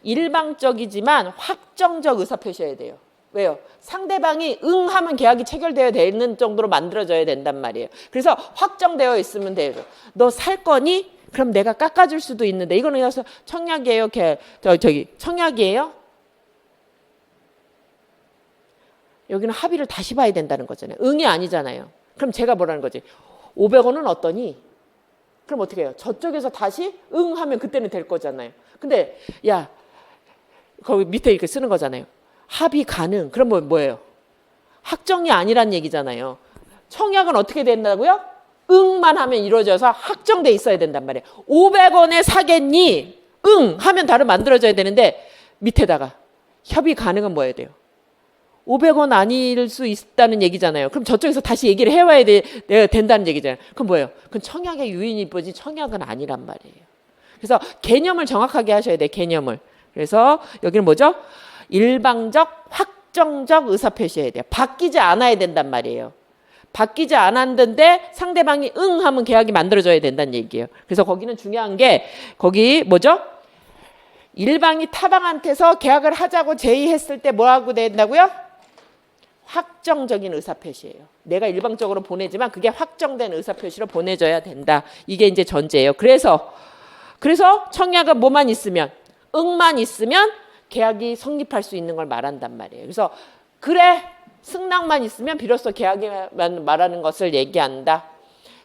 일방적이지만 확정적 의사표시해야 돼요. 왜요? 상대방이 응 하면 계약이 체결되어야 되는 정도로 만들어져야 된단 말이에요. 그래서 확정되어 있으면 돼요. 너 살 거니? 그럼 내가 깎아줄 수도 있는데 이거는 그래서 청약이에요? 청약이에요? 여기는 합의를 다시 봐야 된다는 거잖아요. 응이 아니잖아요. 그럼 제가 뭐라는 거지? 500원은 어떠니? 그럼 어떻게 해요? 저쪽에서 다시 응 하면 그때는 될 거잖아요. 근데 야 거기 밑에 이렇게 쓰는 거잖아요. 합의 가능. 그럼 뭐예요? 확정이 아니란 얘기잖아요. 청약은 어떻게 된다고요? 응만 하면 이루어져서 확정돼 있어야 된단 말이에요. 500원에 사겠니? 응 하면 다른 만들어져야 되는데 밑에다가 협의 가능은 뭐 해야 돼요? 500원 아닐 수 있다는 얘기잖아요. 그럼 저쪽에서 다시 얘기를 해와야 된다는 얘기잖아요. 그럼 뭐예요? 그건 청약의 유인이 뭐지 청약은 아니란 말이에요. 그래서 개념을 정확하게 하셔야 돼요. 개념을. 그래서 여기는 뭐죠? 일방적 확정적 의사표시해야 돼요. 바뀌지 않아야 된단 말이에요. 바뀌지 않았는데 상대방이 응 하면 계약이 만들어져야 된다는 얘기예요. 그래서 거기는 중요한 게 거기 뭐죠? 일방이 타방한테서 계약을 하자고 제의했을 때 뭐라고 된다고요? 확정적인 의사표시예요. 내가 일방적으로 보내지만 그게 확정된 의사표시로 보내져야 된다. 이게 이제 전제예요. 그래서 청약은 뭐만 있으면 응만 있으면 계약이 성립할 수 있는 걸 말한단 말이에요. 그래서 그래 승낙만 있으면 비로소 계약이 말하는 것을 얘기한다.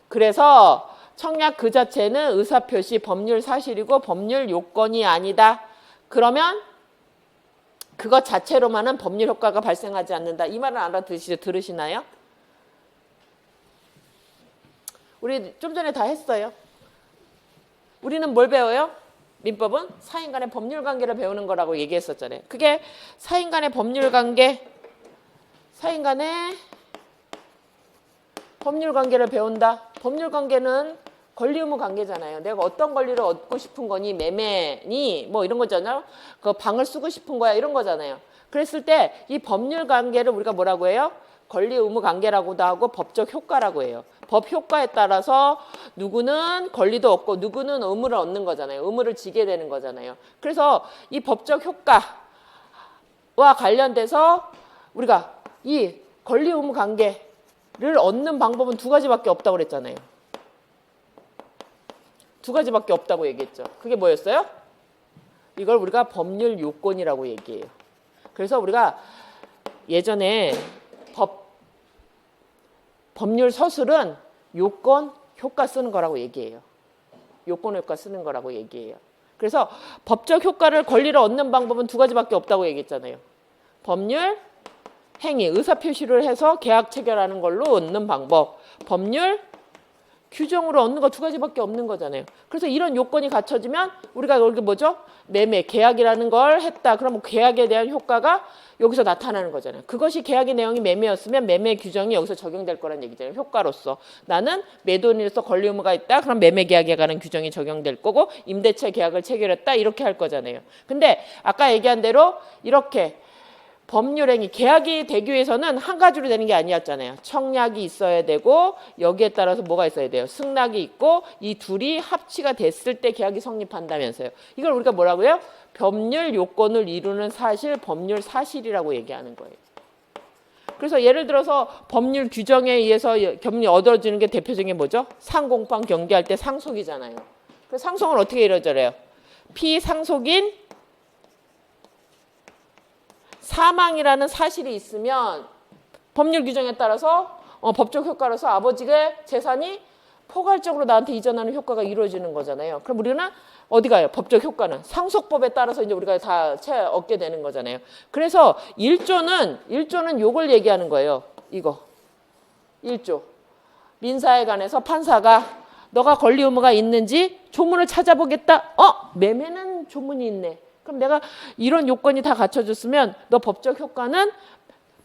그래서 청약 그 자체는 의사표시 법률 사실이고 법률 요건이 아니다. 그러면 그것 자체로만은 법률 효과가 발생하지 않는다. 이 말은 들으시나요? 우리 좀 전에 다 했어요. 우리는 뭘 배워요? 민법은 사인 간의 법률 관계를 배우는 거라고 얘기했었잖아요. 그게 사인 간의 법률 관계, 사인 간의 법률 관계를 배운다. 법률 관계는 권리 의무 관계잖아요. 내가 어떤 권리를 얻고 싶은 거니, 매매니, 뭐 이런 거잖아요. 그 방을 쓰고 싶은 거야, 이런 거잖아요. 그랬을 때 이 법률 관계를 우리가 뭐라고 해요? 권리 의무 관계라고도 하고 법적 효과라고 해요. 법 효과에 따라서 누구는 권리도 얻고 누구는 의무를 얻는 거잖아요. 의무를 지게 되는 거잖아요. 그래서 이 법적 효과와 관련돼서 우리가 이 권리 의무 관계를 얻는 방법은 두 가지밖에 없다고 그랬잖아요. 두 가지밖에 없다고 얘기했죠. 그게 뭐였어요? 이걸 우리가 법률 요건이라고 얘기해요. 그래서 우리가 예전에 법률 서술은 요건, 효과 쓰는 거라고 얘기해요. 요건, 효과 쓰는 거라고 얘기해요. 그래서 법적 효과를 권리를 얻는 방법은 두 가지밖에 없다고 얘기했잖아요. 법률, 행위, 의사표시를 해서 계약 체결하는 걸로 얻는 방법. 법률, 규정으로 얻는 거 두 가지밖에 없는 거잖아요. 그래서 이런 요건이 갖춰지면 우리가 여기 뭐죠? 매매, 계약이라는 걸 했다. 그럼 계약에 대한 효과가 여기서 나타나는 거잖아요. 그것이 계약의 내용이 매매였으면 매매 규정이 여기서 적용될 거란 얘기잖아요. 효과로서. 나는 매도인으로서 권리 의무가 있다. 그럼 매매 계약에 관한 규정이 적용될 거고 임대차 계약을 체결했다. 이렇게 할 거잖아요. 근데 아까 얘기한 대로 이렇게 법률행위, 계약이 되기 위해서는 한 가지로 되는 게 아니었잖아요. 청약이 있어야 되고 여기에 따라서 뭐가 있어야 돼요? 승낙이 있고 이 둘이 합치가 됐을 때 계약이 성립한다면서요. 이걸 우리가 뭐라고요? 법률 요건을 이루는 사실, 법률 사실이라고 얘기하는 거예요. 그래서 예를 들어서 법률 규정에 의해서 법률이 얻어지는 게 대표적인 게 뭐죠? 상공판 경기할 때 상속이잖아요. 그 상속은 어떻게 이루어져요? 피상속인 사망이라는 사실이 있으면 법률 규정에 따라서 법적 효과로서 아버지의 재산이 포괄적으로 나한테 이전하는 효과가 이루어지는 거잖아요. 그럼 우리는 어디 가요? 법적 효과는 상속법에 따라서 이제 우리가 다 얻게 되는 거잖아요. 그래서 1조는 요걸 얘기하는 거예요. 이거 1조 민사에 관해서 판사가 너가 권리 의무가 있는지 조문을 찾아보겠다. 매매는 조문이 있네. 그럼 내가 이런 요건이 다 갖춰졌으면 너 법적 효과는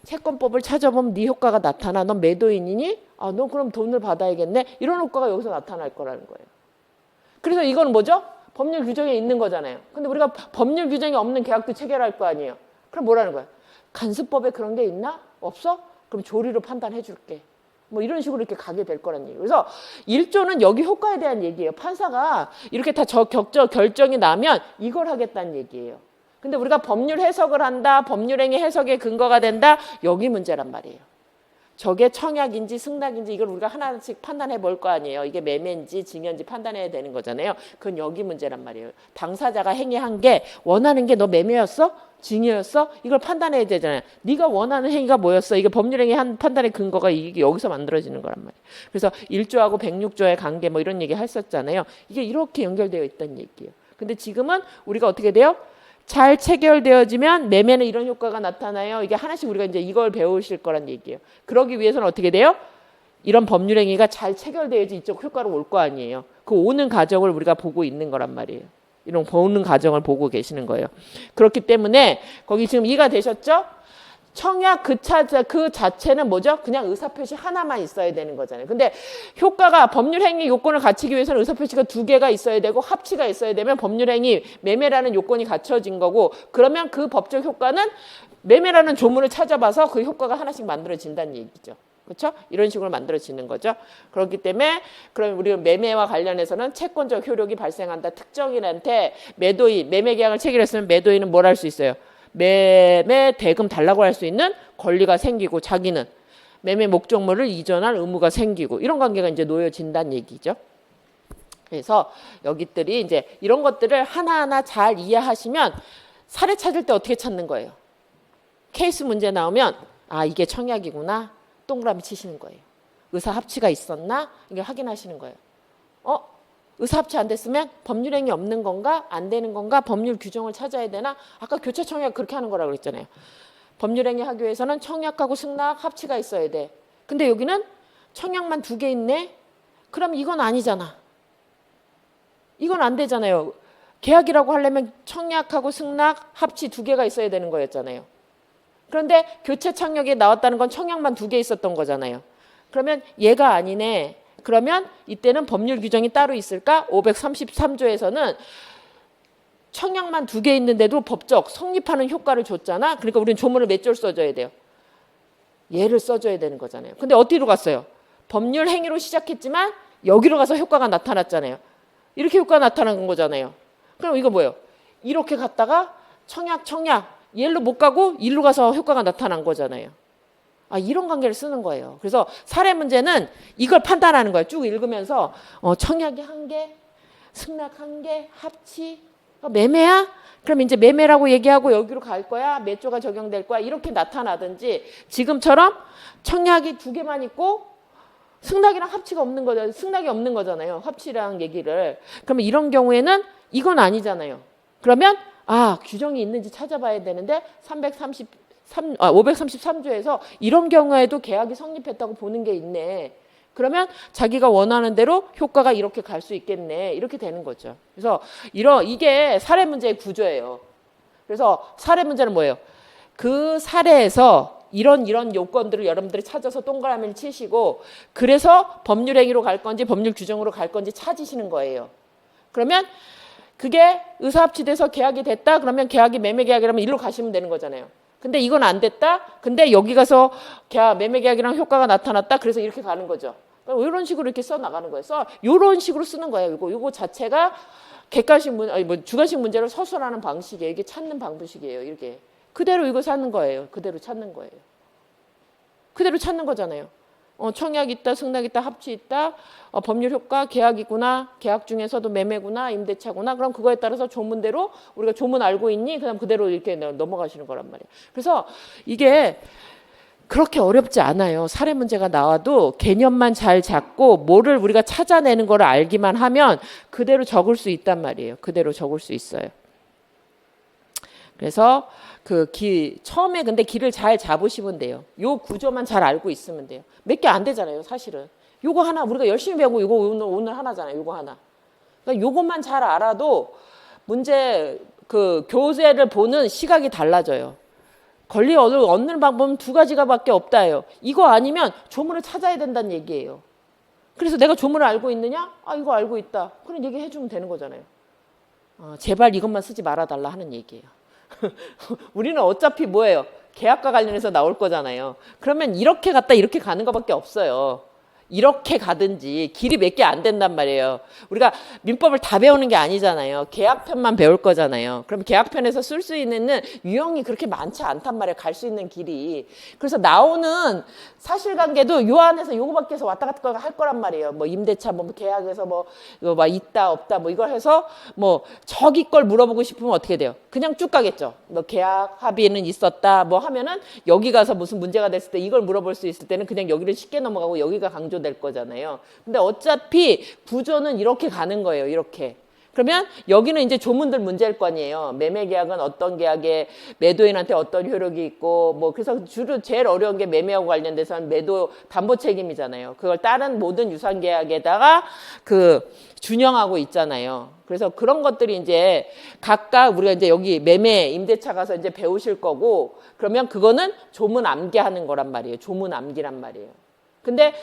채권법을 찾아보면 네 효과가 나타나. 넌 매도인이니? 너 그럼 돈을 받아야겠네. 이런 효과가 여기서 나타날 거라는 거예요. 그래서 이건 뭐죠? 법률 규정에 있는 거잖아요. 근데 우리가 법률 규정이 없는 계약도 체결할 거 아니에요. 그럼 뭐라는 거예요? 간수법에 그런 게 있나? 없어? 그럼 조리로 판단해 줄게. 뭐 이런 식으로 이렇게 가게 될 거란 얘기예요. 그래서 1조는 여기 효과에 대한 얘기예요. 판사가 이렇게 다 결정이 나면 이걸 하겠다는 얘기예요. 근데 우리가 법률 해석을 한다, 법률행위 해석의 근거가 된다, 여기 문제란 말이에요. 저게 청약인지 승낙인지 이걸 우리가 하나씩 판단해 볼 거 아니에요. 이게 매매인지 증여인지 판단해야 되는 거잖아요. 그건 여기 문제란 말이에요. 당사자가 행위한 게 원하는 게 너 매매였어? 증여였어? 이걸 판단해야 되잖아요. 네가 원하는 행위가 뭐였어? 이게 법률행위 한 판단의 근거가 이게 여기서 만들어지는 거란 말이에요. 그래서 1조하고 106조의 관계 뭐 이런 얘기 했었잖아요. 이게 이렇게 연결되어 있다는 얘기예요. 근데 지금은 우리가 어떻게 돼요? 잘 체결되어지면 매매는 이런 효과가 나타나요. 이게 하나씩 우리가 이제 이걸 배우실 거란 얘기예요. 그러기 위해서는 어떻게 돼요? 이런 법률행위가 잘 체결되어야지 이쪽 효과로 올 거 아니에요. 그 오는 과정을 우리가 보고 있는 거란 말이에요. 이런 보는 과정을 보고 계시는 거예요. 그렇기 때문에 거기 지금 이해가 되셨죠? 청약 그 자체는 뭐죠? 그냥 의사표시 하나만 있어야 되는 거잖아요. 근데 효과가 법률행위 요건을 갖추기 위해서는 의사표시가 2개가 있어야 되고 합치가 있어야 되면 법률행위 매매라는 요건이 갖춰진 거고, 그러면 그 법적 효과는 매매라는 조문을 찾아봐서 그 효과가 하나씩 만들어진다는 얘기죠. 그렇죠? 이런 식으로 만들어지는 거죠. 그렇기 때문에 그럼 우리 매매와 관련해서는 채권적 효력이 발생한다. 특정인한테 매매 계약을 체결했으면 매도인은 뭘 할 수 있어요? 매매 대금 달라고 할 수 있는 권리가 생기고, 자기는 매매 목적물을 이전할 의무가 생기고, 이런 관계가 이제 놓여진다는 얘기죠. 그래서 여기들이 이제 이런 것들을 하나하나 잘 이해하시면 사례 찾을 때 어떻게 찾는 거예요? 케이스 문제 나오면 이게 청약이구나. 동그라미 치시는 거예요. 의사 합치가 있었나? 이게 확인하시는 거예요. 의사합치 안 됐으면 법률행위 없는 건가? 안 되는 건가? 법률 규정을 찾아야 되나? 아까 교체 청약 그렇게 하는 거라고 그랬잖아요. 법률행위 하기 위해서는 청약하고 승낙 합치가 있어야 돼. 근데 여기는 청약만 2개 있네? 그럼 이건 아니잖아. 이건 안 되잖아요. 계약이라고 하려면 청약하고 승낙 합치 2개가 있어야 되는 거였잖아요. 그런데 교체 청약에 나왔다는 건 청약만 2개 있었던 거잖아요. 그러면 얘가 아니네. 그러면 이때는 법률 규정이 따로 있을까? 533조에서는 청약만 2개 있는데도 법적 성립하는 효과를 줬잖아. 그러니까 우리는 조문을 몇 줄 써줘야 돼요? 얘를 써줘야 되는 거잖아요. 근데 어디로 갔어요? 법률 행위로 시작했지만 여기로 가서 효과가 나타났잖아요. 이렇게 효과가 나타난 거잖아요. 그럼 이거 뭐예요? 이렇게 갔다가 청약 얘로 못 가고 일로 가서 효과가 나타난 거잖아요. 이런 관계를 쓰는 거예요. 그래서 사례 문제는 이걸 판단하는 거예요. 쭉 읽으면서 청약이 1개, 승낙 1개, 합치, 매매야? 그럼 이제 매매라고 얘기하고 여기로 갈 거야? 몇 조가 적용될 거야? 이렇게 나타나든지, 지금처럼 청약이 2개만 있고 승낙이랑 합치가 없는 거잖아요. 승낙이 없는 거잖아요. 합치랑 얘기를. 그러면 이런 경우에는 이건 아니잖아요. 그러면 규정이 있는지 찾아봐야 되는데 533조에서 이런 경우에도 계약이 성립했다고 보는 게 있네. 그러면 자기가 원하는 대로 효과가 이렇게 갈 수 있겠네. 이렇게 되는 거죠. 그래서 이게 사례 문제의 구조예요. 그래서 사례 문제는 뭐예요? 그 사례에서 이런 요건들을 여러분들이 찾아서 동그라미를 치시고, 그래서 법률행위로 갈 건지 법률 규정으로 갈 건지 찾으시는 거예요. 그러면 그게 의사합치돼서 계약이 됐다? 그러면 계약이 매매계약이라면 일로 가시면 되는 거잖아요. 근데 이건 안 됐다? 근데 여기 가서 매매계약이랑 효과가 나타났다? 그래서 이렇게 가는 거죠. 이런 식으로 이렇게 써 나가는 거예요. 이런 식으로 쓰는 거예요. 이거 자체가 객관식 주관식 문제를 서술하는 방식이에요. 이게 찾는 방식이에요. 이렇게 그대로 이거 찾는 거예요. 그대로 찾는 거예요. 그대로 찾는 거잖아요. 청약 있다, 승낙 있다, 합치 있다, 법률 효과, 계약이구나, 계약 중에서도 매매구나, 임대차구나. 그럼 그거에 따라서 조문대로 우리가 조문 알고 있니? 그다음 그대로 이렇게 넘어가시는 거란 말이에요. 그래서 이게 그렇게 어렵지 않아요. 사례 문제가 나와도 개념만 잘 잡고 뭐를 우리가 찾아내는 걸 알기만 하면 그대로 적을 수 있단 말이에요. 그대로 적을 수 있어요. 그래서 처음에 근데 길을 잘 잡으시면 돼요. 요 구조만 잘 알고 있으면 돼요. 몇 개 안 되잖아요, 사실은. 요거 하나 우리가 열심히 배우고 이거 오늘 하나잖아요. 요거 하나. 그러니까 요것만 잘 알아도 문제 교재를 보는 시각이 달라져요. 권리 얻는 방법은 두 가지가밖에 없다예요. 이거 아니면 조문을 찾아야 된다는 얘기예요. 그래서 내가 조문을 알고 있느냐? 이거 알고 있다. 그런 얘기 해주면 되는 거잖아요. 제발 이것만 쓰지 말아달라 하는 얘기예요. 우리는 어차피 뭐예요? 계약과 관련해서 나올 거잖아요. 그러면 이렇게 갔다 이렇게 가는 것밖에 없어요. 이렇게 가든지 길이 몇 개 안 된단 말이에요. 우리가 민법을 다 배우는 게 아니잖아요. 계약편만 배울 거잖아요. 그럼 계약편에서 쓸 수 있는 유형이 그렇게 많지 않단 말이에요. 갈 수 있는 길이. 그래서 나오는 사실관계도 요 안에서 요거밖에 해서 왔다 갔다 할 거란 말이에요. 뭐 임대차, 뭐 계약에서 이거 막 있다 없다 뭐 이걸 해서 저기 걸 물어보고 싶으면 어떻게 돼요? 그냥 쭉 가겠죠. 계약 합의는 있었다 뭐 하면은 여기 가서 무슨 문제가 됐을 때 이걸 물어볼 수 있을 때는 그냥 여기를 쉽게 넘어가고 여기가 강조될 거잖아요. 근데 어차피 구조는 이렇게 가는 거예요. 이렇게. 그러면 여기는 이제 조문들 문제일 거 아니에요. 매매 계약은 어떤 계약에 매도인한테 어떤 효력이 있고 그래서 주로 제일 어려운 게 매매하고 관련돼서는 매도 담보 책임이잖아요. 그걸 다른 모든 유상 계약에다가 준용하고 있잖아요. 그래서 그런 것들이 이제 각각 우리가 이제 여기 매매 임대차 가서 이제 배우실 거고 그러면 그거는 조문 암기하는 거란 말이에요. 조문 암기란 말이에요. 근데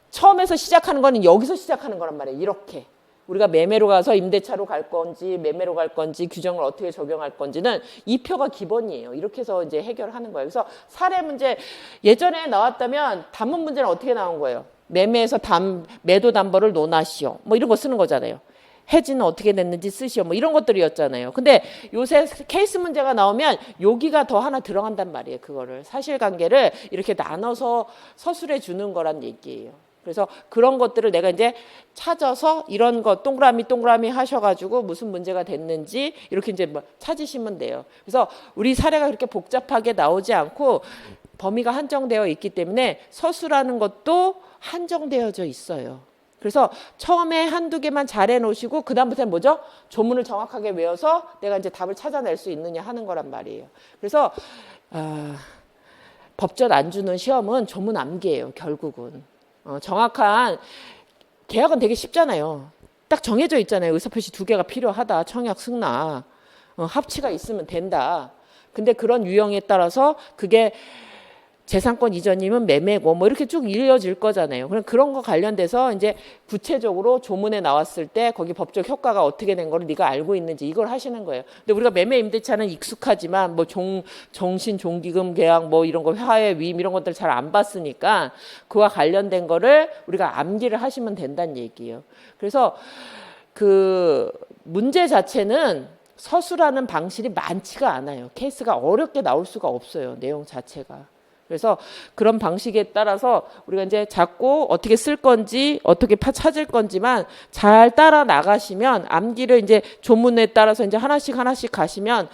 처음에서 시작하는 거는 여기서 시작하는 거란 말이에요. 이렇게. 우리가 매매로 가서 임대차로 갈 건지 매매로 갈 건지 규정을 어떻게 적용할 건지는 이 표가 기본이에요. 이렇게 해서 이제 해결하는 거예요. 그래서 사례 문제 예전에 나왔다면 단문 문제는 어떻게 나온 거예요? 매매에서 매도 담보를 논하시오. 이런 거 쓰는 거잖아요. 해지는 어떻게 됐는지 쓰시오. 이런 것들이었잖아요. 근데 요새 케이스 문제가 나오면 여기가 더 하나 들어간단 말이에요. 그거를 사실관계를 이렇게 나눠서 서술해 주는 거란 얘기예요. 그래서 그런 것들을 내가 이제 찾아서 이런 거 동그라미 하셔가지고 무슨 문제가 됐는지 이렇게 이제 찾으시면 돼요. 그래서 우리 사례가 그렇게 복잡하게 나오지 않고 범위가 한정되어 있기 때문에 서술하는 것도 한정되어져 있어요. 그래서 처음에 한두 개만 잘 해놓으시고 그 다음부터는 뭐죠? 조문을 정확하게 외워서 내가 이제 답을 찾아낼 수 있느냐 하는 거란 말이에요. 그래서 법전 안 주는 시험은 조문 암기예요. 결국은. 정확한 계약은 되게 쉽잖아요. 딱 정해져 있잖아요. 의사표시 2개가 필요하다. 청약, 승낙. 합치가 있으면 된다. 근데 그런 유형에 따라서 그게 재산권 이전이면 매매고 이렇게 쭉 이어질 거잖아요. 그럼 그런 거 관련돼서 이제 구체적으로 조문에 나왔을 때 거기 법적 효과가 어떻게 된 거를 네가 알고 있는지 이걸 하시는 거예요. 근데 우리가 매매 임대차는 익숙하지만 정신 종기금 계약 이런 거 화해 위임 이런 것들 잘 안 봤으니까 그와 관련된 거를 우리가 암기를 하시면 된다는 얘기예요. 그래서 문제 자체는 서술하는 방식이 많지가 않아요. 케이스가 어렵게 나올 수가 없어요. 내용 자체가. 그래서 그런 방식에 따라서 우리가 이제 자꾸 어떻게 쓸 건지 어떻게 찾을 건지만 잘 따라 나가시면 암기를 이제 조문에 따라서 이제 하나씩 가시면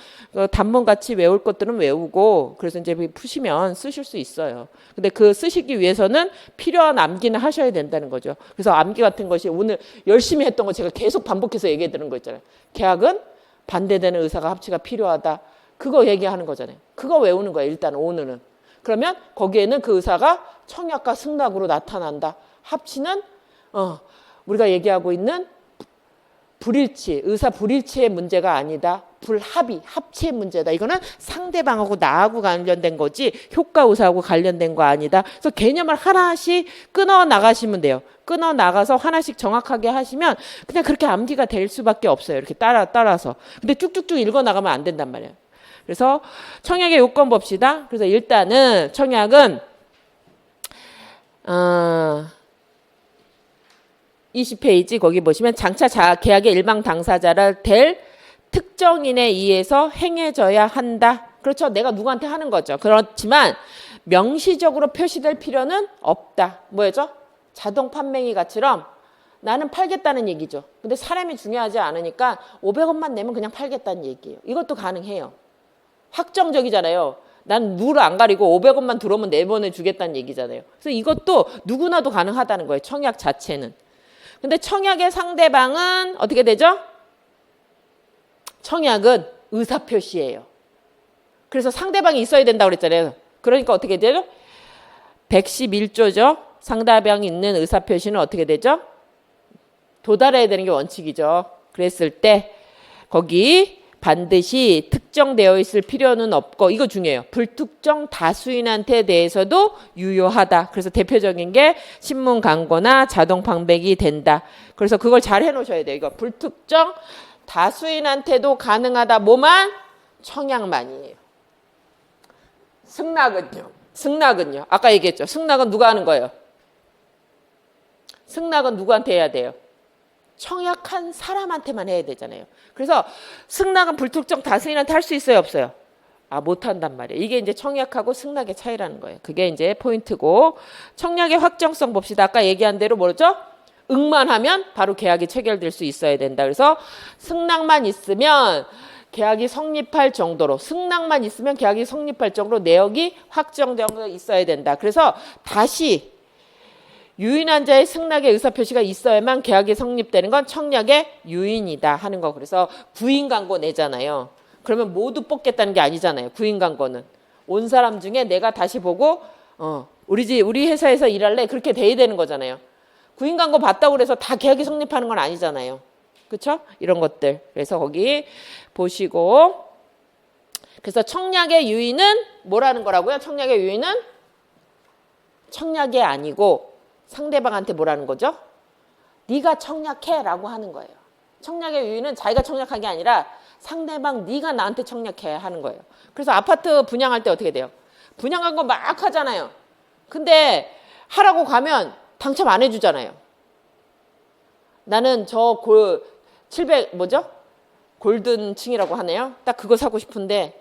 단문 같이 외울 것들은 외우고 그래서 이제 푸시면 쓰실 수 있어요. 근데 쓰시기 위해서는 필요한 암기는 하셔야 된다는 거죠. 그래서 암기 같은 것이 오늘 열심히 했던 거 제가 계속 반복해서 얘기해 드는 거 있잖아요. 계약은 반대되는 의사가 합치가 필요하다. 그거 얘기하는 거잖아요. 그거 외우는 거예요. 일단 오늘은. 그러면 거기에는 그 의사가 청약과 승낙으로 나타난다. 합치는 우리가 얘기하고 있는 불일치, 의사 불일치의 문제가 아니다. 불합의, 합치의 문제다. 이거는 상대방하고 나하고 관련된 거지 효과 의사하고 관련된 거 아니다. 그래서 개념을 하나씩 끊어 나가시면 돼요. 끊어 나가서 하나씩 정확하게 하시면 그냥 그렇게 암기가 될 수밖에 없어요. 이렇게 따라서. 근데 쭉쭉쭉 읽어 나가면 안 된단 말이에요. 그래서 청약의 요건 봅시다. 그래서 일단은 청약은 20페이지 거기 보시면 장차 계약의 일방 당사자를 될 특정인에 의해서 행해져야 한다. 그렇죠. 내가 누구한테 하는 거죠. 그렇지만 명시적으로 표시될 필요는 없다. 뭐죠? 자동 판매기가처럼 나는 팔겠다는 얘기죠. 근데 사람이 중요하지 않으니까 500원만 내면 그냥 팔겠다는 얘기예요. 이것도 가능해요. 확정적이잖아요. 난 룰을 안 가리고 500원만 들어오면 내보내주겠다는 얘기잖아요. 그래서 이것도 누구나도 가능하다는 거예요. 청약 자체는. 근데 청약의 상대방은 어떻게 되죠? 청약은 의사표시예요. 그래서 상대방이 있어야 된다고 그랬잖아요. 그러니까 어떻게 되죠? 111조죠. 상대방이 있는 의사표시는 어떻게 되죠? 도달해야 되는 게 원칙이죠. 그랬을 때 거기 반드시 특정되어 있을 필요는 없고 이거 중요해요. 불특정 다수인한테 대해서도 유효하다. 그래서 대표적인 게 신문 광고나 자동 판매기 된다. 그래서 그걸 잘 해놓으셔야 돼요. 이거 불특정 다수인한테도 가능하다. 뭐만? 청약만이에요. 승낙은요. 아까 얘기했죠. 승낙은 누가 하는 거예요? 승낙은 누구한테 해야 돼요? 청약한 사람한테만 해야 되잖아요. 그래서 승낙은 불특정 다수인한테 할 수 있어요, 없어요? 못한단 말이에요. 이게 이제 청약하고 승낙의 차이라는 거예요. 그게 이제 포인트고, 청약의 확정성 봅시다. 아까 얘기한 대로 뭐죠? 응만 하면 바로 계약이 체결될 수 있어야 된다. 그래서 승낙만 있으면 계약이 성립할 정도로, 승낙만 있으면 계약이 성립할 정도로 내역이 확정되어 있어야 된다. 그래서 다시 유인한 자의 승낙의 의사표시가 있어야만 계약이 성립되는 건 청약의 유인이다 하는 거. 그래서 구인 광고 내잖아요. 그러면 모두 뽑겠다는 게 아니잖아요. 구인 광고는 온 사람 중에 내가 다시 보고 우리 회사에서 일할래 그렇게 돼야 되는 거잖아요. 구인 광고 봤다고 그래서 다 계약이 성립하는 건 아니잖아요. 그렇죠? 이런 것들. 그래서 거기 보시고, 그래서 청약의 유인은 뭐라는 거라고요? 청약의 유인은 청약이 아니고 상대방한테 뭐라는 거죠? 네가 청약해라고 하는 거예요. 청약의 유인은 자기가 청약한 게 아니라 상대방 네가 나한테 청약해 하는 거예요. 그래서 아파트 분양할 때 어떻게 돼요? 분양 광고 막 하잖아요. 근데 하라고 가면 당첨 안 해주잖아요. 나는 700 골든층이라고 하네요. 딱 그거 사고 싶은데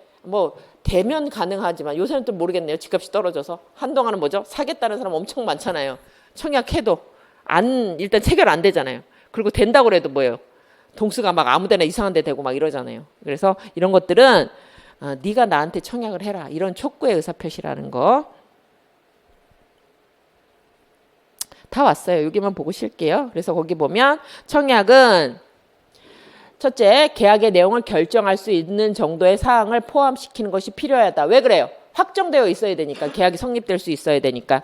되면 가능하지만 요새는 또 모르겠네요. 집값이 떨어져서. 한동안은 사겠다는 사람 엄청 많잖아요. 청약해도 일단 체결 안 되잖아요. 그리고 된다고 해도 동수가 막 아무데나 이상한 데 되고 막 이러잖아요. 그래서 이런 것들은 네가 나한테 청약을 해라. 이런 촉구의 의사표시라는 거. 다 왔어요. 여기만 보고 쉴게요. 그래서 거기 보면 청약은 첫째, 계약의 내용을 결정할 수 있는 정도의 사항을 포함시키는 것이 필요하다. 왜 그래요? 확정되어 있어야 되니까. 계약이 성립될 수 있어야 되니까.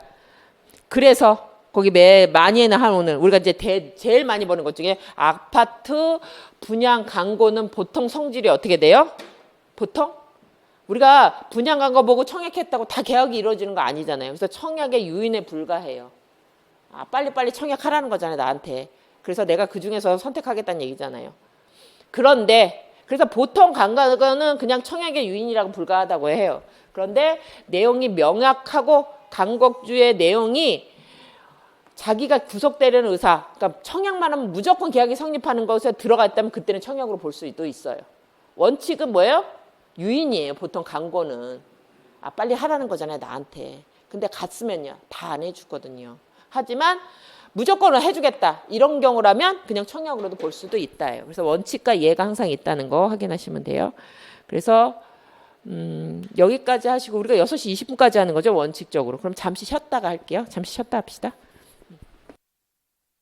그래서 거기 많이 하는 우리가 이제 제일 많이 보는 것 중에 아파트 분양 광고는 보통 성질이 어떻게 돼요? 보통? 우리가 분양 광고 보고 청약했다고 다 계약이 이루어지는 거 아니잖아요. 그래서 청약의 유인에 불과해요. 빨리빨리 청약하라는 거잖아요, 나한테. 그래서 내가 그중에서 선택하겠다는 얘기잖아요. 그런데 그래서 보통 광고는 그냥 청약의 유인이라고 불과하다고 해요. 그런데 내용이 명확하고 광고주의 내용이 자기가 구속되려는 의사, 그러니까 청약만 하면 무조건 계약이 성립하는 것에 들어가 있다면 그때는 청약으로 볼 수도 있어요. 원칙은 뭐예요? 유인이에요. 보통 광고는. 빨리 하라는 거잖아요, 나한테. 근데 갔으면요, 다 안 해주거든요. 하지만 무조건 해주겠다. 이런 경우라면 그냥 청약으로도 볼 수도 있다예요. 그래서 원칙과 이해가 항상 있다는 거 확인하시면 돼요. 그래서 여기까지 하시고 우리가 6시 20분까지 하는 거죠, 원칙적으로. 그럼 잠시 쉬었다가 할게요. 잠시 쉬었다 합시다.